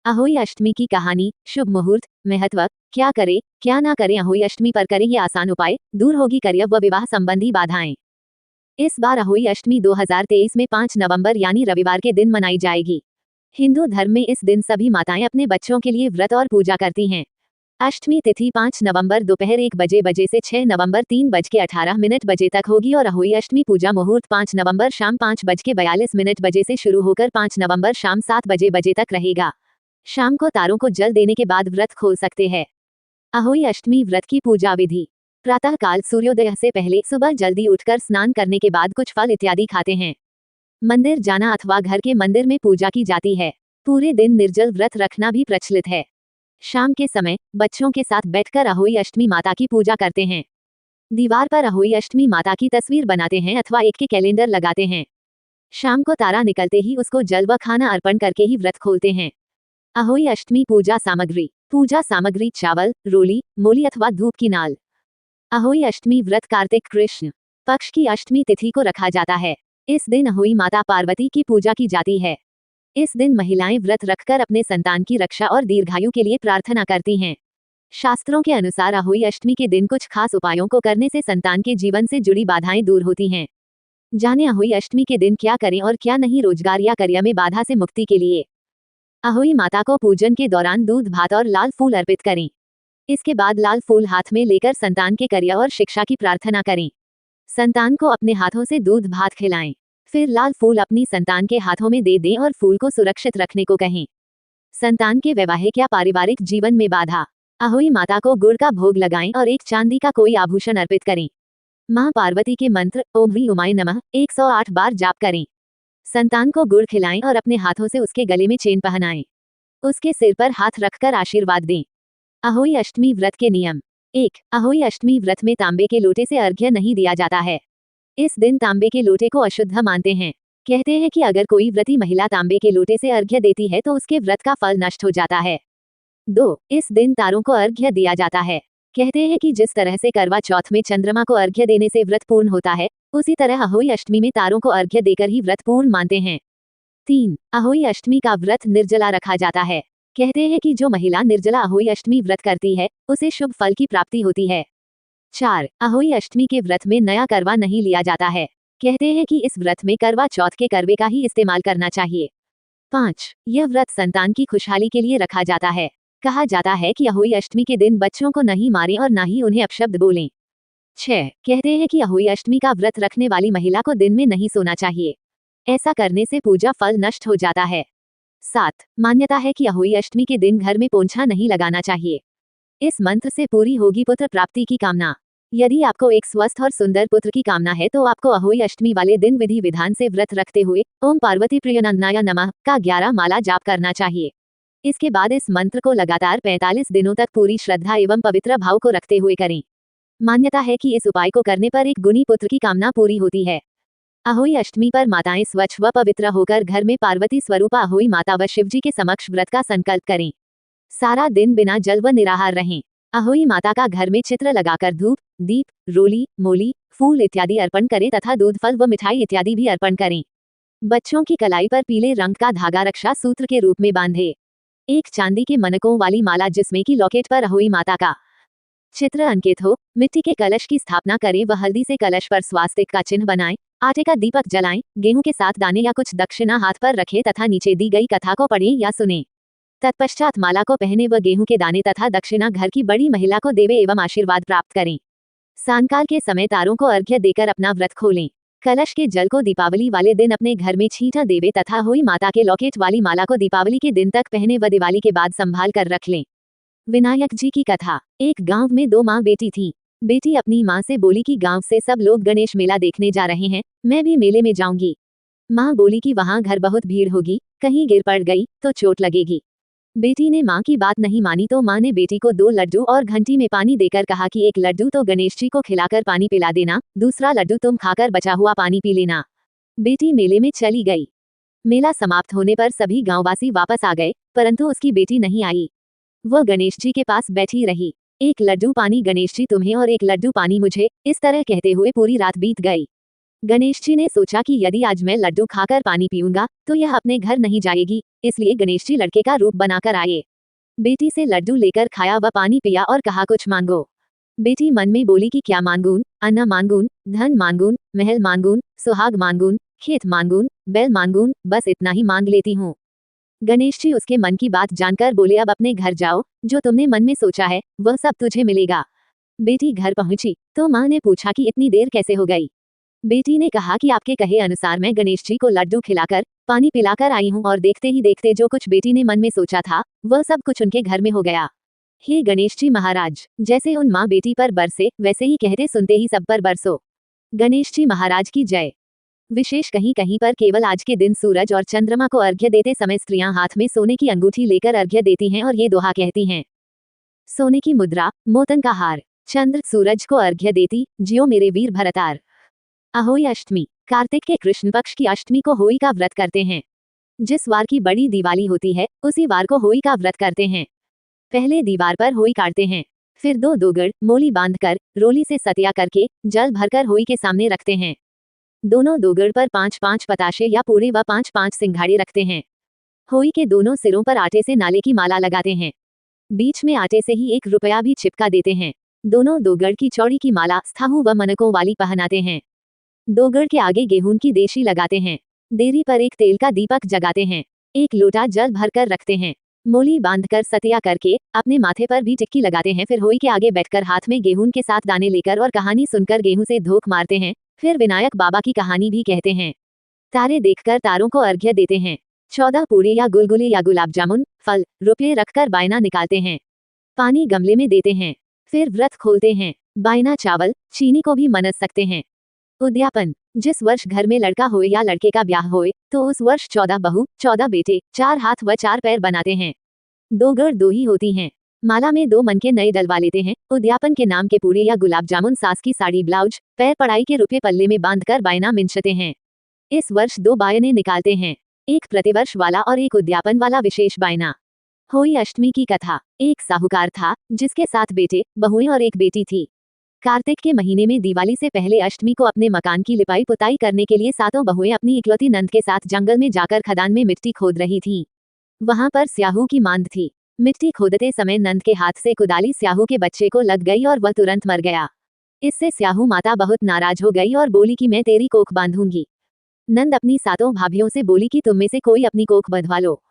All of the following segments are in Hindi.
अहोई अष्टमी की कहानी, शुभ मुहूर्त, महत्व, क्या करे क्या ना करें। अहोई अष्टमी पर करें ये आसान उपाय, दूर होगी करियर व विवाह संबंधी बाधाएं। इस बार अहोई अष्टमी 2023 में 5 नवंबर यानी रविवार के दिन मनाई जाएगी। हिंदू धर्म में इस दिन सभी माताएं अपने बच्चों के लिए व्रत और पूजा करती हैं। अष्टमी तिथि 5 नवंबर दोपहर 1 बजे से 6 नवंबर 3:18 बजे तक होगी और अहोई अष्टमी पूजा मुहूर्त 5 नवंबर शाम 5:42 बजे से शुरू होकर 5 नवंबर शाम 7 बजे तक रहेगा। शाम को तारों को जल देने के बाद व्रत खोल सकते हैं। अहोई अष्टमी व्रत की पूजा विधि। प्रातः काल सूर्योदय से पहले सुबह जल्दी उठकर स्नान करने के बाद कुछ फल इत्यादि खाते हैं। मंदिर जाना अथवा घर के मंदिर में पूजा की जाती है। पूरे दिन निर्जल व्रत रखना भी प्रचलित है। शाम के समय बच्चों के साथ बैठकर अहोई अष्टमी माता की पूजा करते हैं। दीवार पर अहोई अष्टमी माता की तस्वीर बनाते हैं अथवा ईंट के कैलेंडर लगाते हैं। शाम को तारा निकलते ही उसको जल व खाना अर्पण करके ही व्रत खोलते हैं। अहोई अष्टमी पूजा सामग्री। पूजा सामग्री चावल, रोली, मूली अथवा धूप की नाल। अहोई अष्टमी व्रत कार्तिक कृष्ण पक्ष की अष्टमी तिथि को रखा जाता है। इस दिन अहोई माता पार्वती की पूजा की जाती है। इस दिन महिलाएं व्रत रखकर अपने संतान की रक्षा और दीर्घायु के लिए प्रार्थना करती हैं। शास्त्रों के अनुसार अहोई अष्टमी के दिन कुछ खास उपायों को करने से संतान के जीवन से जुड़ी बाधाएं दूर होती हैं। जानें अहोई अष्टमी के दिन क्या करें और क्या नहीं। रोजगार या करियर में बाधा से मुक्ति के लिए अहोई माता को पूजन के दौरान दूध भात और लाल फूल अर्पित करें। इसके बाद लाल फूल हाथ में लेकर संतान के करियर और शिक्षा की प्रार्थना करें। संतान को अपने हाथों से दूध भात खिलाएं। फिर लाल फूल अपनी संतान के हाथों में दे दें और फूल को सुरक्षित रखने को कहें। संतान के वैवाहिक या पारिवारिक जीवन में बाधा। अहोई माता को गुड़ का भोग लगाएं और एक चांदी का कोई आभूषण अर्पित करें। मां पार्वती के मंत्र ओम ह्रीं उमाय नमः 108 बार जाप करें। संतान को गुड़ खिलाएं और अपने हाथों से उसके गले में चेन पहनाएं। उसके सिर पर हाथ रखकर आशीर्वाद दें। अहोई अष्टमी व्रत के नियम। 1. अहोई अष्टमी व्रत में तांबे के लोटे से अर्घ्य नहीं दिया जाता है। इस दिन तांबे के लोटे को अशुद्ध मानते हैं। कहते हैं कि अगर कोई व्रती महिला तांबे के लोटे से अर्घ्य देती है तो उसके व्रत का फल नष्ट हो जाता है। 2. इस दिन तारों को अर्घ्य दिया जाता है। कहते हैं कि जिस तरह से करवा चौथ में चंद्रमा को अर्घ्य देने से व्रत पूर्ण होता है, उसी तरह अहोई अष्टमी में तारों को अर्घ्य देकर ही व्रत पूर्ण मानते हैं। 3. अहोई अष्टमी का व्रत निर्जला रखा जाता है। कहते हैं कि जो महिला निर्जला अहोई अष्टमी व्रत करती है, उसे शुभ फल की प्राप्ति होती है। 4. अहोई अष्टमी के व्रत में नया करवा नहीं लिया जाता है। कहते हैं कि इस व्रत में करवा चौथ के करवे का ही इस्तेमाल करना चाहिए। 5. यह व्रत संतान की खुशहाली के लिए रखा जाता है। कहा जाता है कि अहोई अष्टमी के दिन बच्चों को नहीं मारें और न ही उन्हें अपशब्द बोलें। 6. कहते हैं कि अहोई अष्टमी का व्रत रखने वाली महिला को दिन में नहीं सोना चाहिए। ऐसा करने से पूजा फल नष्ट हो जाता है। 7. मान्यता है कि अहोई अष्टमी के दिन घर में पोंछा नहीं लगाना चाहिए। इस मंत्र से पूरी होगी पुत्र प्राप्ति की कामना। यदि आपको एक स्वस्थ और सुंदर पुत्र की कामना है तो आपको अहोई अष्टमी वाले दिन विधि विधान से व्रत रखते हुए ओम पार्वती प्रियनंदनाय नमः का 11 माला जाप करना चाहिए। इसके बाद इस मंत्र को लगातार 45 दिनों तक पूरी श्रद्धा एवं पवित्र भाव को रखते हुए करें। मान्यता है कि इस उपाय को करने पर एक गुनी पुत्र की कामना पूरी होती है। अहोई अष्टमी पर माताएं स्वच्छ व पवित्र होकर घर में पार्वती स्वरूपा अहोई माता व शिवजी के समक्ष व्रत का संकल्प करें। सारा दिन बिना जल व निराहार रहें। अहोई माता का घर में चित्र लगाकर धूप, दीप, रोली, मूली, फूल इत्यादि अर्पण करें तथा दूध फल व मिठाई इत्यादि भी अर्पण करें। बच्चों की कलाई पर पीले रंग का धागा रक्षा सूत्र के रूप में बांधे। एक चांदी के मनकों वाली माला जिसमें की लॉकेट पर अहोई माता का चित्र अंकित हो, मिट्टी के कलश की स्थापना करें व हल्दी से कलश पर स्वास्तिक का चिन्ह बनाएं। आटे का दीपक जलाएं, गेहूं के साथ दाने या कुछ दक्षिणा हाथ पर रखें तथा नीचे दी गई कथा को पढ़ें या सुनें। तत्पश्चात माला को पहने व गेहूं के दाने तथा दक्षिणा घर की बड़ी महिला को देवे एवं आशीर्वाद प्राप्त करें। सांयकाल के समय तारों को अर्घ्य देकर अपना व्रत खोलें। कलश के जल को दीपावली वाले दिन अपने घर में छींटा देवे तथा अहोई माता के लॉकेट वाली माला को दीपावली के दिन तक पहने व दिवाली के बाद संभाल कर रख लें। विनायक जी की कथा। एक गांव में 2 माँ बेटी थी। बेटी अपनी माँ से बोली कि गांव से सब लोग गणेश मेला देखने जा रहे हैं, मैं भी मेले में जाऊंगी। माँ बोली कि वहाँ घर बहुत भीड़ होगी, कहीं गिर पड़ गई तो चोट लगेगी। बेटी ने माँ की बात नहीं मानी तो माँ ने बेटी को 2 लड्डू और घंटी में पानी देकर कहा कि एक लड्डू तो गणेश जी को खिलाकर पानी पिला देना, दूसरा लड्डू तुम खाकर बचा हुआ पानी पी लेना। बेटी मेले में चली गई। मेला समाप्त होने पर सभी गांववासी वापस आ गए, परंतु उसकी बेटी नहीं आई। वह गणेश जी के पास बैठी रही। एक लड्डू पानी गणेश जी तुम्हें और एक लड्डू पानी मुझे, इस तरह कहते हुए पूरी रात बीत गई। गणेश जी ने सोचा कि यदि आज मैं लड्डू खाकर पानी पीऊंगा तो यह अपने घर नहीं जाएगी, इसलिए गणेश जी लड़के का रूप बनाकर आए। बेटी से लड्डू लेकर खाया व पानी पिया और कहा कुछ मांगो। बेटी मन में बोली कि क्या मांगून, अन्ना मांगून, धन मांगून, महल मांगून, सुहाग मांगून, खेत मांगून, बैल मांगून, बस इतना ही मांग लेती हूँ। गणेश जी उसके मन की बात जानकर बोले अब अपने घर जाओ, जो तुमने मन में सोचा है वह सब तुझे मिलेगा। बेटी घर पहुंची तो माँ ने पूछा कि इतनी देर कैसे हो गई। बेटी ने कहा कि आपके कहे अनुसार मैं गणेश जी को लड्डू खिलाकर पानी पिलाकर आई हूँ और देखते ही देखते जो कुछ बेटी ने मन में सोचा था वह सब कुछ उनके घर में हो गया। हे गणेश जी महाराज, जैसे उन माँ बेटी पर बरसे वैसे ही कहते सुनते ही सब पर बरसो। गणेश जी महाराज की जय। विशेष कहीं कहीं पर केवल आज के दिन सूरज और चंद्रमा को अर्घ्य देते समय स्त्रियां हाथ में सोने की अंगूठी लेकर अर्घ्य देती हैं और ये दोहा कहती हैं। सोने की मुद्रा, मोतन का हार, चंद्र सूरज को अर्घ्य देती, जियो मेरे वीर भरतार। अहोई अष्टमी, कार्तिक के कृष्ण पक्ष की अष्टमी को होई का व्रत करते हैं। जिस वार की बड़ी दिवाली होती है उसी वार को होई का व्रत करते हैं। पहले दीवार पर होई काटते हैं, फिर दो दोगड़ मोली बांधकर रोली से सतिया करके जल भरकर होई के सामने रखते हैं। दोनों दोगड़ पर 5-5 पताशे या पूरे व 5-5 सिंघाड़े रखते हैं। होई के दोनों सिरों पर आटे से नाले की माला लगाते हैं। बीच में आटे से ही 1 रुपया भी चिपका देते हैं। दोनों दोगड़ की चौड़ी की माला स्थाहु व मनकों वाली पहनाते हैं। दोगड़ के आगे गेहूं की देशी लगाते हैं। देरी पर एक तेल का दीपक जगाते हैं। एक लोटा जल भरकर रखते हैं। मोली बांधकर सतिया करके अपने माथे पर भी टिक्की लगाते हैं। फिर होई के आगे बैठकर हाथ में गेहूं के साथ दाने लेकर और कहानी सुनकर गेहूं से धोख मारते हैं। फिर विनायक बाबा की कहानी भी कहते हैं। तारे देखकर तारों को अर्घ्य देते हैं। 14 पूरी या गुलगुले या गुलाब जामुन, फल, रुपये रखकर बायना निकालते हैं। पानी गमले में देते हैं। फिर व्रत खोलते हैं। बायना चावल, चीनी को भी मनस सकते हैं। उद्यापन, जिस वर्ष घर में लड़का होए या लड़के का ब्याह होए तो उस वर्ष 14 बहू, 14 बेटे, 4 हाथ व 4 पैर बनाते हैं। दोगड़ दो ही होती हैं। माला में 2 मन के नए डलवा लेते हैं। उद्यापन के नाम के पूरी या गुलाब जामुन, सास की साड़ी ब्लाउज, पैर पढ़ाई के रुपये पल्ले में बांधकर बायना मिंचते हैं। इस वर्ष 2 बायने निकालते हैं, एक प्रतिवर्ष वाला और एक उद्यापन वाला विशेष बायना। होई अष्टमी की कथा। एक साहूकार था जिसके 7 बेटे, बहुएं और एक बेटी थी। कार्तिक के महीने में दिवाली से पहले अष्टमी को अपने मकान की लिपाई पुताई करने के लिए 7 बहुएं अपनी इकलौती नंद के साथ जंगल में जाकर खदान में मिट्टी खोद रही थीं। वहां पर स्याहू की मांद थी। मिट्टी खोदते समय नंद के हाथ से कुदाली स्याहू के बच्चे को लग गई और वह तुरंत मर गया। इससे स्याहू माता बहुत नाराज हो गई और बोली कि मैं तेरी कोख बांधूंगी। नंद अपनी 7 भाभियों से बोली कि तुम में से कोई अपनी कोख बंधवा लो।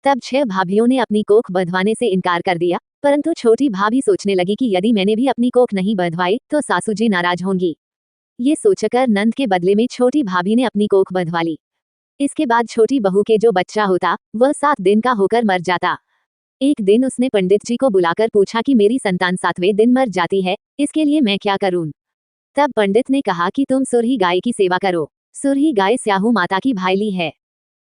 तब 6 भाभियों ने अपनी कोख बंधवाने से इनकार कर दिया, परंतु छोटी भाभी सोचने लगी कि यदि मैंने भी अपनी कोख नहीं बंधवाई तो सासू जी नाराज होंगी। ये सोचकर नंद के बदले में छोटी भाभी ने अपनी कोख बंधवा ली। इसके बाद छोटी बहू के जो बच्चा होता वह 7 दिन का होकर मर जाता। एक दिन उसने पंडित जी को बुलाकर पूछा कि मेरी संतान 7वें दिन मर जाती है, इसके लिए मैं क्या करूं? तब पंडित ने कहा कि तुम सुरही गाय की सेवा करो। सुरही गाय स्याहू माता की भाईली है,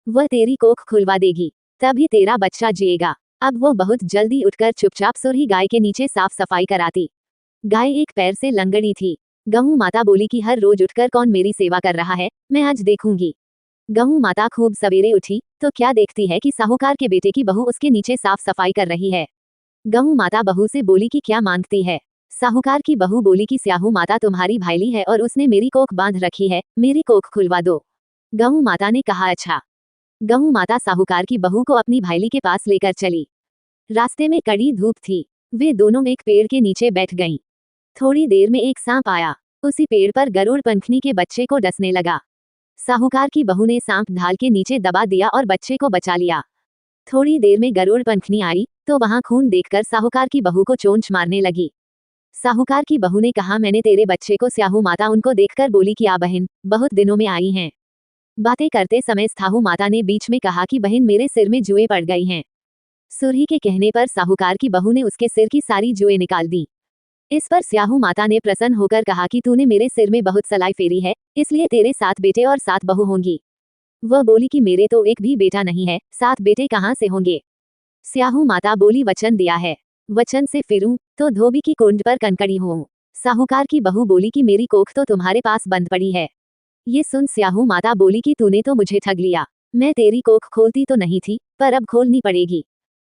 वह तेरी कोख खुलवा देगी, तभी तेरा बच्चा जिएगा। अब वो बहुत जल्दी उठकर चुपचाप सुरही गाय के नीचे साफ सफाई कराती। गाय एक पैर से लंगड़ी थी। गऊ माता बोली कि हर रोज उठकर कौन मेरी सेवा कर रहा है, मैं आज देखूंगी। गऊ माता खूब सवेरे उठी तो क्या देखती है कि साहूकार के बेटे की बहू उसके नीचे साफ सफाई कर रही है। गऊ माता बहू से बोली कि क्या मांगती है। साहूकार की बहू बोली कि स्याहू माता तुम्हारी भाईली है और उसने मेरी कोख बांध रखी है, मेरी कोख खुलवा दो। गऊ माता ने कहा अच्छा। गऊ माता साहूकार की बहू को अपनी भाईली के पास लेकर चली। रास्ते में कड़ी धूप थी। वे दोनों एक पेड़ के नीचे बैठ गईं। थोड़ी देर में एक सांप आया। उसी पेड़ पर गरुड़ पंखनी के बच्चे को डसने लगा। साहूकार की बहू ने सांप ढाल के नीचे दबा दिया और बच्चे को बचा लिया। थोड़ी देर में गरुड़ पंखनी आई तो वहां खून देखकर साहूकार की बहू को चोंच मारने लगी। साहूकार की बहू ने कहा मैंने तेरे बच्चे को। स्याहू माता उनको देखकर बोली कि आ बहन, बहुत दिनों में आई हैं। बातें करते समय स्याहू माता ने बीच में कहा कि बहन मेरे सिर में जुएं पड़ गई हैं। सुरही के कहने पर साहूकार की बहू ने उसके सिर की सारी जुएं निकाल दी। इस पर स्याहू माता ने प्रसन्न होकर कहा कि तूने मेरे सिर में बहुत सलाई फेरी है, इसलिए तेरे 7 बेटे और 7 बहू होंगी। वह बोली कि मेरे तो एक भी बेटा नहीं है, 7 बेटे कहाँ से होंगे। स्याहू माता बोली वचन दिया है, वचन से फिरूं तो धोबी की कुंड पर कनकड़ी हूँ। साहूकार की बहू बोली कि मेरी कोख तो तुम्हारे पास बंद पड़ी है। ये सुन स्याहू माता बोली कि तूने तो मुझे ठग लिया। मैं तेरी कोख खोलती तो नहीं थी, पर अब खोलनी पड़ेगी।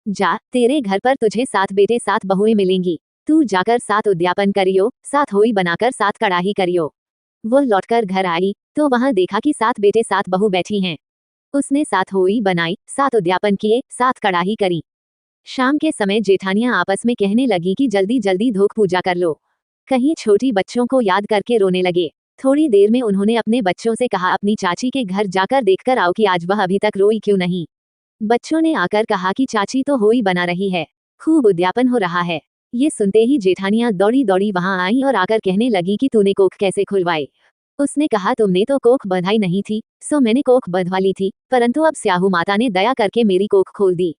जा, तेरे घर पर तुझे 7 बेटे 7 बहुएं मिलेंगी। तू जाकर 7 उद्यापन करियो, 7 होई बनाकर 7 कड़ाही करियो। वो लौटकर घर आई तो वहां देखा कि 7 बेटे 7 बहू बैठी हैं। उसने 7 होई बनाई, 7 उद्यापन किए, 7 कड़ाही करी। शाम के समय जेठानियां आपस में कहने लगी कि जल्दी जल्दी धोक पूजा कर लो। कहीं छोटी बच्चों को याद करके रोने लगे। थोड़ी देर में उन्होंने अपने बच्चों से कहा अपनी चाची के घर जाकर देखकर आओ कि आज वह अभी तक रोई क्यों नहीं। बच्चों ने आकर कहा कि चाची तो होई बना रही है, खूब उद्यापन हो रहा है। ये सुनते ही जेठानियां दौड़ी दौड़ी वहां आई और आकर कहने लगी कि तूने कोख कैसे खुलवाई। उसने कहा तुमने तो कोख बंधाई नहीं थी, सो मैंने कोख बंधवा ली थी, परंतु अब स्याहू माता ने दया करके मेरी कोख खोल दी।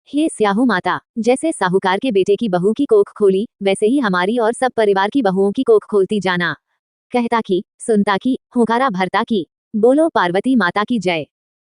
हे स्याहू माता, जैसे साहूकार के बेटे की बहू की कोख खोली, वैसे ही हमारी और सब परिवार की बहुओं की कोख खोलती जाना। कहता की, सुनता की, हुंकारा भरता की। बोलो पार्वती माता की जय।